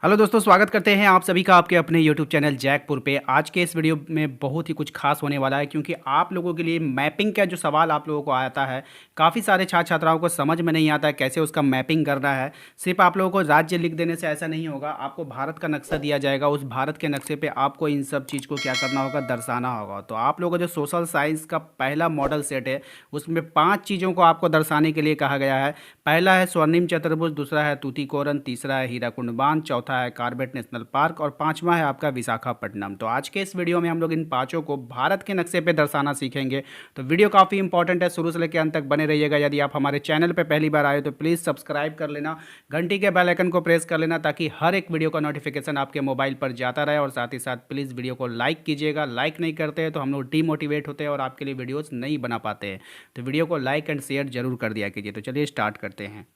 Hello दोस्तों, स्वागत करते हैं आप सभी का आपके अपने यूट्यूब चैनल जैकपुर पे। आज के इस वीडियो में बहुत ही कुछ खास होने वाला है, क्योंकि आप लोगों के लिए मैपिंग का जो सवाल आप लोगों को आता है, काफ़ी सारे छात्र छात्राओं को समझ में नहीं आता है कैसे उसका मैपिंग करना है। सिर्फ आप लोगों को राज्य लिख देने से ऐसा नहीं होगा, आपको भारत का नक्शा दिया जाएगा। उस भारत के नक्शे पर आपको इन सब चीज़ को क्या करना होगा, दर्शाना होगा। तो आप लोगों को जो सोशल साइंस का पहला मॉडल सेट है, उसमें 5 चीज़ों को आपको दर्शाने के लिए कहा गया है। पहला है स्वर्णिम चतुर्भुज, दूसरा है तूतीकोरन, तीसरा है हीराकुंड बांध, चौथा है कॉर्बेट नेशनल पार्क और पांचवा है आपका विशाखापट्टनम। तो आज के इस वीडियो में हम लोग इन पांचों को भारत के नक्शे पे दर्शाना सीखेंगे। तो वीडियो काफ़ी इंपॉर्टेंट है, शुरू से लेकर अंत तक बने रहिएगा। यदि आप हमारे चैनल पे पहली बार आए तो प्लीज़ सब्सक्राइब कर लेना, घंटी के बेल आइकन को प्रेस कर लेना, ताकि हर एक वीडियो का नोटिफिकेशन आपके मोबाइल पर जाता रहे। और साथ ही साथ प्लीज़ वीडियो को लाइक कीजिएगा, लाइक नहीं करते हैं तो हम लोग डीमोटिवेट होते हैं और आपके लिए वीडियोज़ नहीं बना पाते हैं। तो वीडियो को लाइक एंड शेयर जरूर कर दिया कीजिए। तो चलिए स्टार्ट करते हैं।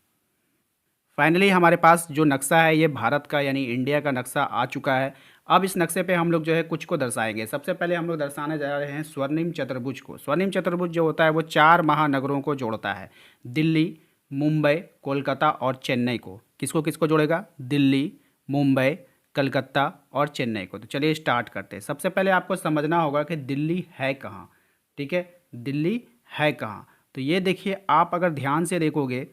फाइनली हमारे पास जो नक्शा है ये भारत का यानी इंडिया का नक्शा आ चुका है। अब इस नक्शे पे हम लोग जो है कुछ को दर्शाएंगे। सबसे पहले हम लोग दर्शाने जा रहे हैं स्वर्णिम चतुर्भुज को। स्वर्णिम चतुर्भुज जो होता है वो 4 महानगरों को जोड़ता है, दिल्ली, मुंबई, कोलकाता और चेन्नई को। किसको किसको जोड़ेगा? दिल्ली, मुंबई, कलकत्ता और चेन्नई को। तो चलिए स्टार्ट करते हैं। सबसे पहले आपको समझना होगा कि दिल्ली है कहाँ। ठीक है, दिल्ली है कहाँ? तो ये देखिए, आप अगर ध्यान से देखोगे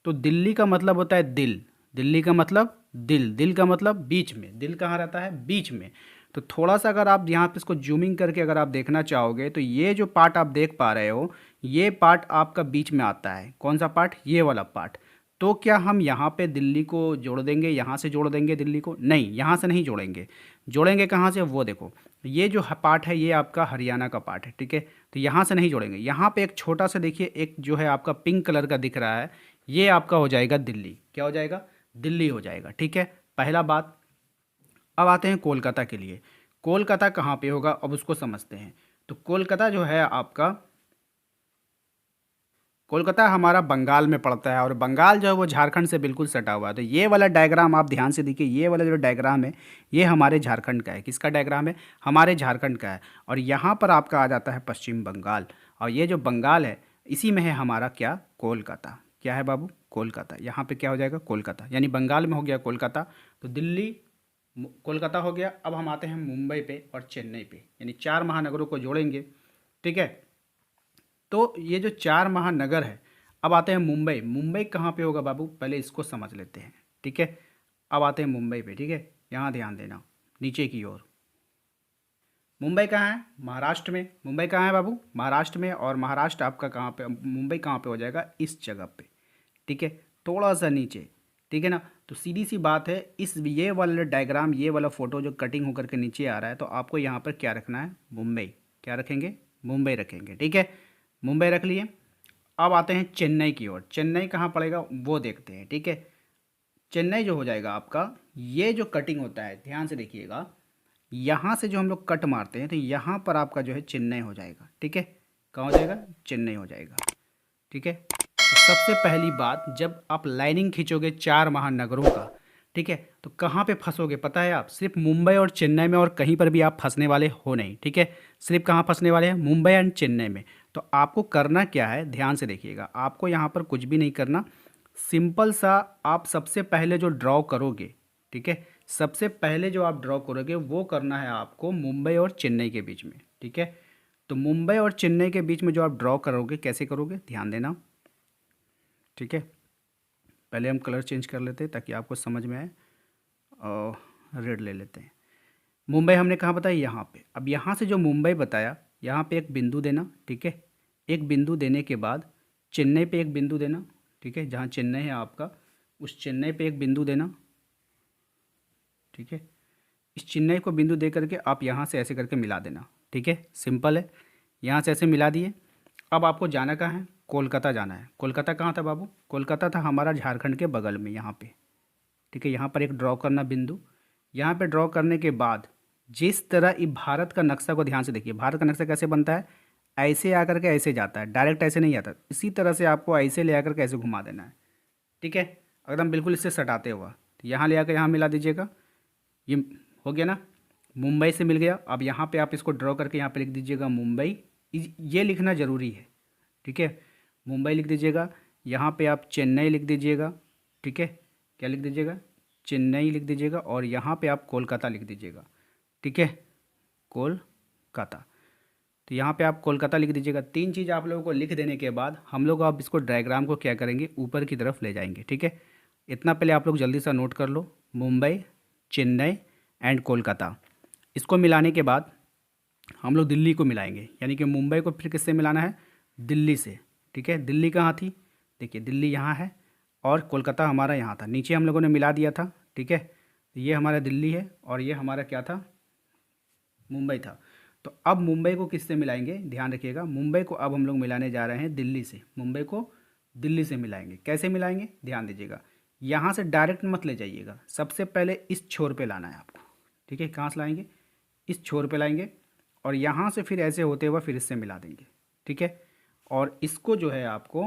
तो दिल्ली का मतलब होता है दिल। दिल्ली का मतलब दिल, दिल का मतलब बीच में। दिल कहाँ रहता है? बीच में। तो थोड़ा सा अगर आप यहाँ पे इसको जूमिंग करके अगर आप देखना चाहोगे तो ये जो पार्ट आप देख पा रहे हो, ये पार्ट आपका बीच में आता है। कौन सा पार्ट? ये वाला पार्ट। तो क्या हम यहाँ पे दिल्ली को जोड़ देंगे, यहाँ से जोड़ देंगे दिल्ली को? नहीं, यहाँ से नहीं जोड़ेंगे। जोड़ेंगे कहाँ से? वो देखो, ये जो पार्ट है ये आपका हरियाणा का पार्ट है। ठीक है, तो यहाँ से नहीं जोड़ेंगे। यहाँ पे एक छोटा सा देखिए, एक जो है आपका पिंक कलर का दिख रहा है, ये आपका हो जाएगा दिल्ली। क्या हो जाएगा? दिल्ली हो जाएगा। ठीक है, पहला बात। अब आते हैं कोलकाता के लिए। कोलकाता कहाँ पे होगा, अब उसको समझते हैं। तो कोलकाता जो है आपका, कोलकाता हमारा बंगाल में पड़ता है और बंगाल जो है वो झारखंड से बिल्कुल सटा हुआ है। तो ये वाला डायग्राम आप ध्यान से देखिए, ये वाला जो डायग्राम है ये हमारे झारखंड का है। किसका डायग्राम है? हमारे झारखंड का है। और यहाँ पर आपका आ जाता है पश्चिम बंगाल, और ये जो बंगाल है इसी में है हमारा क्या? कोलकाता। क्या है बाबू? कोलकाता। यहाँ पे क्या हो जाएगा? कोलकाता। यानी बंगाल में हो गया कोलकाता। तो दिल्ली, कोलकाता हो गया। अब हम आते हैं मुंबई पे और चेन्नई पे, यानी 4 महानगरों को जोड़ेंगे। ठीक है, तो ये जो 4 महानगर है, अब आते हैं मुंबई। मुंबई कहाँ पे होगा बाबू? पहले इसको समझ लेते हैं। ठीक है, अब आते हैं मुंबई पे। ठीक है, यहाँ ध्यान देना, नीचे की ओर। मुंबई कहाँ है? महाराष्ट्र में। मुंबई कहाँ है बाबू? महाराष्ट्र में। और महाराष्ट्र आपका कहाँ पे, मुंबई कहाँ पे हो जाएगा? इस जगह पे। ठीक है, थोड़ा सा नीचे। ठीक है ना? तो सीधी सी बात है, इस ये वाला डायग्राम, ये वाला फोटो जो कटिंग होकर के नीचे आ रहा है, तो आपको यहाँ पर क्या रखना है? मुंबई। क्या रखेंगे? मुंबई रखेंगे। ठीक है, मुंबई रख लिए। अब आते हैं चेन्नई की ओर। चेन्नई कहाँ पड़ेगा वो देखते हैं। ठीक है, चेन्नई जो हो जाएगा आपका, ये जो कटिंग होता है ध्यान से देखिएगा, यहाँ से जो हम लोग कट मारते हैं तो यहाँ पर आपका जो है चेन्नई हो जाएगा। ठीक है, कहाँ हो जाएगा? चेन्नई हो जाएगा। ठीक है, तो सबसे पहली बात, जब आप लाइनिंग खींचोगे 4 महानगरों का, ठीक है, तो कहाँ पे फंसोगे पता है? आप सिर्फ मुंबई और चेन्नई में, और कहीं पर भी आप फंसने वाले हो नहीं। ठीक है, सिर्फ कहाँ फंसने वाले हैं? मुंबई एंड चेन्नई में। तो आपको करना क्या है, ध्यान से देखिएगा। आपको यहाँ पर कुछ भी नहीं करना, सिंपल सा आप सबसे पहले जो ड्रॉ करोगे, ठीक है, सबसे पहले जो आप ड्रॉ करोगे वो करना है आपको मुंबई और चेन्नई के बीच में। ठीक है, तो मुंबई और चेन्नई के बीच में जो आप ड्रॉ करोगे, कैसे करोगे ध्यान देना। ठीक है, पहले हम कलर चेंज कर लेते हैं ताकि आपको समझ में आए। और रेड ले लेते हैं। मुंबई हमने कहाँ बताया? यहाँ पे। अब यहाँ से जो मुंबई बताया, यहाँ पे एक बिंदु देना। ठीक है, एक बिंदु देने के बाद चेन्नई पे एक बिंदु देना। ठीक है, जहाँ चेन्नई है आपका, उस चेन्नई पे एक बिंदु देना। ठीक है, इस चेन्नई को बिंदु दे करके आप यहाँ से ऐसे करके मिला देना। ठीक है, सिंपल है। यहाँ से ऐसे मिला दिए। अब आपको जाना कहाँ है? कोलकाता जाना है। कोलकाता कहाँ था बाबू? कोलकाता था हमारा झारखंड के बगल में, यहाँ पे। ठीक है, यहाँ पर एक ड्रॉ करना बिंदु। यहाँ पे ड्रॉ करने के बाद जिस तरह ये भारत का नक्शा को ध्यान से देखिए, भारत का नक्शा कैसे बनता है? ऐसे आकर के ऐसे जाता है, डायरेक्ट ऐसे नहीं आता। इसी तरह से आपको ऐसे ले आकर के ऐसे घुमा देना है। ठीक है, एकदम बिल्कुल इससे सटाते हुआ, तो यहाँ ले आकर यहाँ मिला दीजिएगा। ये हो गया ना, मुंबई से मिल गया। अब यहाँ पे आप इसको ड्रॉ करके यहाँ पे लिख दीजिएगा मुंबई। ये लिखना ज़रूरी है। ठीक है, मुंबई लिख दीजिएगा। यहाँ पे आप चेन्नई लिख दीजिएगा। ठीक है, क्या लिख दीजिएगा? चेन्नई लिख दीजिएगा और यहाँ पे आप कोलकाता लिख दीजिएगा, ठीक है, कोलकाता। तो यहाँ पे आप कोलकाता लिख दीजिएगा। 3 चीज़ आप लोगों को लिख देने के बाद हम लोग अब इसको डायग्राम को क्या करेंगे, ऊपर की तरफ ले जाएंगे, ठीक है। इतना पहले आप लोग जल्दी से नोट कर लो, मुंबई, चेन्नई एंड कोलकाता। इसको मिलाने के बाद हम लोग दिल्ली को मिलाएंगे, यानी कि मुंबई को फिर किससे मिलाना है, दिल्ली से, ठीक है। दिल्ली कहाँ थी, देखिए दिल्ली यहाँ है और कोलकाता हमारा यहाँ था, नीचे हम लोगों ने मिला दिया था, ठीक है। ये हमारा दिल्ली है और ये हमारा क्या था, मुंबई था। तो अब मुंबई को किससे मिलाएंगे, ध्यान रखिएगा, मुंबई को अब हम लोग मिलाने जा रहे हैं दिल्ली से। मुंबई को दिल्ली से मिलाएंगे। कैसे मिलाएंगे, ध्यान दीजिएगा, यहाँ से डायरेक्ट मत ले जाइएगा, सबसे पहले इस छोर पे लाना है आपको, ठीक है। कहाँ से लाएंगे, इस छोर पे लाएंगे और यहाँ से फिर ऐसे होते हुए फिर इससे मिला देंगे, ठीक है। और इसको जो है आपको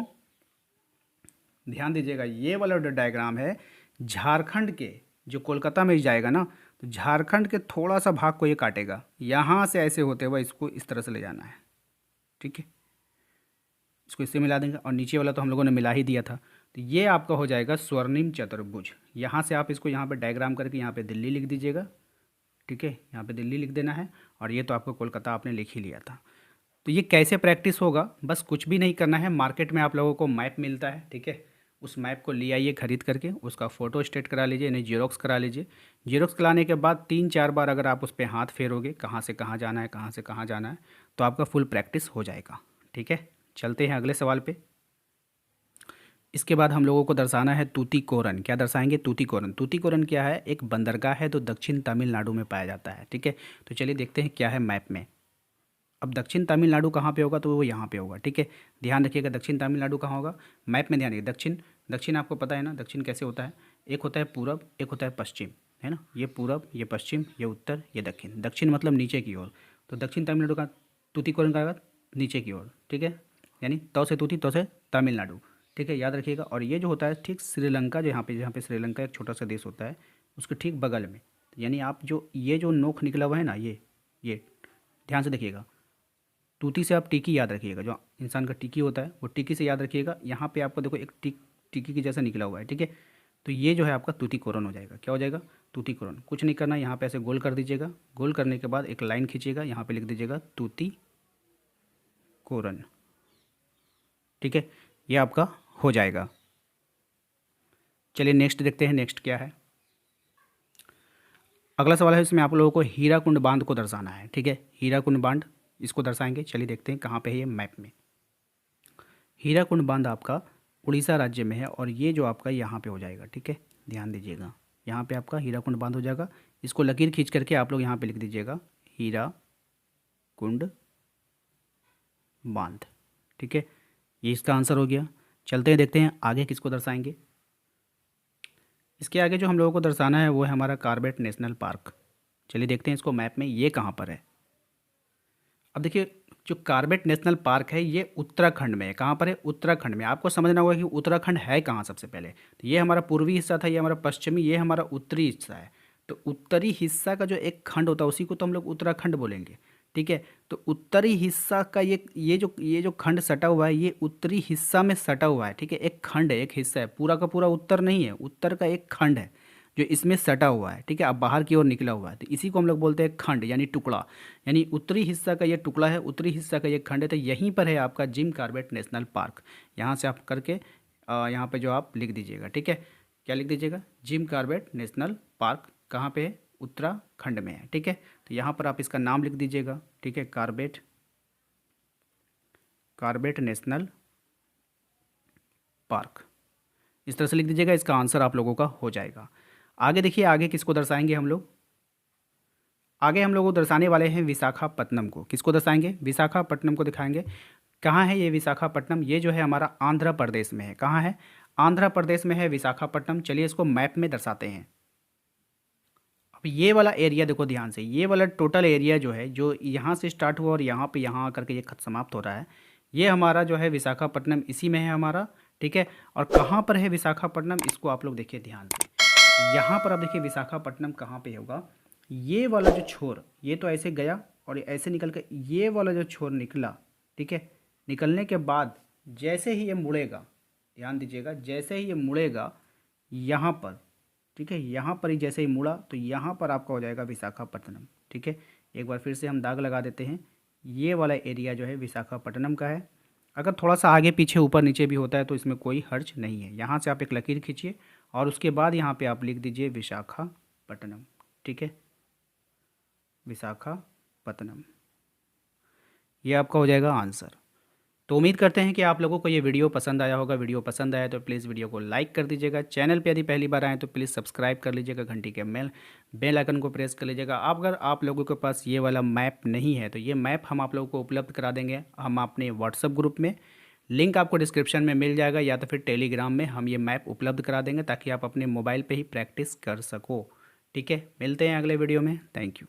ध्यान दीजिएगा, ये वाला जो डायग्राम है झारखंड के, जो कोलकाता में जाएगा ना, तो झारखंड के थोड़ा सा भाग को ये काटेगा, यहाँ से ऐसे होते हुए इसको इस तरह से ले जाना है, ठीक है। इसको इससे मिला देंगे और नीचे वाला तो हम लोगों ने मिला ही दिया था। तो ये आपका हो जाएगा स्वर्णिम चतुर्भुज। यहाँ से आप इसको यहाँ पे डायग्राम करके यहाँ पे दिल्ली लिख दीजिएगा, ठीक है, यहाँ पे दिल्ली लिख देना है। और ये तो आपको कोलकाता आपने लिख ही लिया था। तो ये कैसे प्रैक्टिस होगा, बस कुछ भी नहीं करना है, मार्केट में आप लोगों को मैप मिलता है, ठीक है, उस मैप को ले आइए खरीद करके, उसका फ़ोटो स्टेट करा लीजिए, नहीं जेरोक्स करा लीजिए। जेरोक्स कराने के बाद 3-4 बार अगर आप उस पर हाथ फेरोगे, कहाँ से कहाँ जाना है, कहाँ से कहाँ जाना है, तो आपका फुल प्रैक्टिस हो जाएगा, ठीक है। चलते हैं अगले सवाल पे। इसके बाद हम लोगों को दर्शाना है तूतीकोरन। क्या दर्शाएंगे, तूतीकोरन। तूतीकोरन क्या है, एक बंदरगाह है जो दक्षिण तमिलनाडु में पाया जाता है, ठीक है। तो चलिए देखते हैं क्या है मैप में। अब दक्षिण तमिलनाडु कहाँ पे होगा, तो वो यहाँ पे होगा, ठीक है। ध्यान रखिएगा दक्षिण तमिलनाडु कहाँ होगा, मैप में ध्यान रखिए। दक्षिण, दक्षिण आपको पता है ना, दक्षिण कैसे होता है, एक होता है पूरब, एक होता है पश्चिम, है ना। ये पूरब, ये पश्चिम, ये उत्तर, ये दक्षिण। दक्षिण मतलब नीचे की ओर। तो दक्षिण तमिलनाडु का तूतीकोरन का नीचे की ओर, ठीक है, यानी तो से तूती, तो से तमिलनाडु, ठीक है, याद रखिएगा। और ये जो होता है ठीक श्रीलंका, जो जहाँ पे श्रीलंका एक छोटा सा देश होता है, उसके ठीक बगल में, यानी आप जो ये जो नोक निकला हुआ है ना, ये ध्यान से देखिएगा। तूती से आप टिकी याद रखिएगा, जो इंसान का टिकी होता है वो टिकी से याद रखिएगा। यहाँ पे आपको देखो एक टिकी की जैसा निकला हुआ है, ठीक है। तो ये जो है आपका तूतीकोरन हो जाएगा। क्या हो जाएगा, तूतीकोरन। कुछ नहीं करना, यहाँ पे ऐसे गोल कर दीजिएगा। गोल करने के बाद एक लाइन खींचिएगा, यहाँ पे लिख दीजिएगा तूतीकोरन, ठीक है, ये आपका हो जाएगा। चलिए नेक्स्ट देखते हैं, नेक्स्ट क्या है। अगला सवाल है, इसमें आप लोगों को हीराकुंड बांध को दर्शाना है, ठीक है। हीराकुंड बांध, इसको दर्शाएंगे। चलिए देखते हैं कहाँ पे है ये मैप में। हीराकुंड बांध आपका उड़ीसा राज्य में है और ये जो आपका यहाँ पे हो जाएगा, ठीक है, ध्यान दीजिएगा। यहाँ पे आपका हीराकुंड बांध हो जाएगा। इसको लकीर खींच करके आप लोग यहाँ पे लिख दीजिएगा हीराकुंड बांध, ठीक है, ये इसका आंसर हो गया। चलते हैं देखते हैं आगे किसको दर्शाएंगे। इसके आगे जो हम लोगों को दर्शाना है वो है हमारा कॉर्बेट नेशनल पार्क। चलिए देखते हैं इसको मैप में ये कहाँ पर है। अब देखिए जो कॉर्बेट नेशनल पार्क है ये उत्तराखंड में है। कहाँ पर है, उत्तराखंड में। आपको समझना होगा कि उत्तराखंड है कहाँ सबसे पहले। तो ये हमारा पूर्वी हिस्सा था, ये हमारा पश्चिमी, ये हमारा उत्तरी हिस्सा है। तो उत्तरी हिस्सा का जो एक खंड होता है उसी को तो हम लोग उत्तराखंड बोलेंगे, ठीक है। तो उत्तरी हिस्सा का ये जो खंड सटा हुआ है ये उत्तरी हिस्सा में सटा हुआ है, ठीक है। एक खंड है, एक हिस्सा है, पूरा का पूरा उत्तर नहीं है, उत्तर का एक खंड है जो इसमें सटा हुआ है, ठीक है। अब बाहर की ओर निकला हुआ है, तो इसी को हम लोग बोलते हैं खंड, यानी टुकड़ा। यानी उत्तरी हिस्सा का ये टुकड़ा है, उत्तरी हिस्सा का ये खंड है। तो यहीं पर है आपका जिम कॉर्बेट नेशनल पार्क। यहाँ से आप करके यहाँ पे जो आप लिख दीजिएगा, ठीक है। क्या लिख दीजिएगा, जिम कॉर्बेट नेशनल पार्क कहाँ पे है, उत्तराखंड में है, ठीक है। तो यहाँ पर आप इसका नाम लिख दीजिएगा, ठीक है, कॉर्बेट नेशनल पार्क, इस तरह से लिख दीजिएगा। इसका आंसर आप लोगों का हो जाएगा। आगे देखिए, आगे किसको दर्शाएंगे हम लोग। आगे हम लोग को दर्शाने वाले हैं विशाखापट्टनम को। किसको दर्शाएंगे, विशाखापट्टनम को दिखाएंगे। कहाँ है ये विशाखापट्टनम, ये जो है हमारा आंध्र प्रदेश में है। कहाँ है, आंध्र प्रदेश में है विशाखापट्टनम। चलिए इसको मैप में दर्शाते हैं। अब ये वाला एरिया देखो ध्यान से, ये वाला टोटल एरिया जो है, जो यहाँ से स्टार्ट हुआ और यहाँ पे यहाँ आकर के ये खत समाप्त हो रहा है, ये हमारा जो है विशाखापट्टनम इसी में है हमारा, ठीक है। और कहाँ पर है विशाखापट्टनम, इसको आप लोग देखिए ध्यान से। यहाँ पर आप देखिए विशाखापट्टनम कहाँ पे होगा, ये वाला जो छोर, ये तो ऐसे गया और ऐसे निकल के ये वाला जो छोर निकला, ठीक है। निकलने के बाद जैसे ही ये मुड़ेगा, ध्यान दीजिएगा, जैसे ही ये मुड़ेगा यहाँ पर, ठीक है। यहाँ पर ही जैसे ही मुड़ा तो यहाँ पर आपका हो जाएगा विशाखापट्टनम। ठीक है, एक बार फिर से हम दाग लगा देते हैं। ये वाला एरिया जो है विशाखापट्टनम का है। अगर थोड़ा सा आगे पीछे ऊपर नीचे भी होता है तो इसमें कोई हर्ज नहीं है। यहाँ से आप एक लकीर खींचिए और उसके बाद यहाँ पे आप लिख दीजिए विशाखापट्टनम। ठीक है, विशाखापट्टनम, ये आपका हो जाएगा आंसर। तो उम्मीद करते हैं कि आप लोगों को ये वीडियो पसंद आया होगा। वीडियो पसंद आया तो प्लीज़ वीडियो को लाइक कर दीजिएगा। चैनल पे यदि पहली बार आए तो प्लीज़ सब्सक्राइब कर लीजिएगा, घंटी के बेल आइकन को प्रेस कर लीजिएगा। अगर आप लोगों के पास ये वाला मैप नहीं है तो ये मैप हम आप लोगों को उपलब्ध करा देंगे हम अपने व्हाट्सअप ग्रुप में। लिंक आपको डिस्क्रिप्शन में मिल जाएगा या तो फिर टेलीग्राम में हम ये मैप उपलब्ध करा देंगे ताकि आप अपने मोबाइल पर ही प्रैक्टिस कर सको। ठीक है, मिलते हैं अगले वीडियो में। Thank you.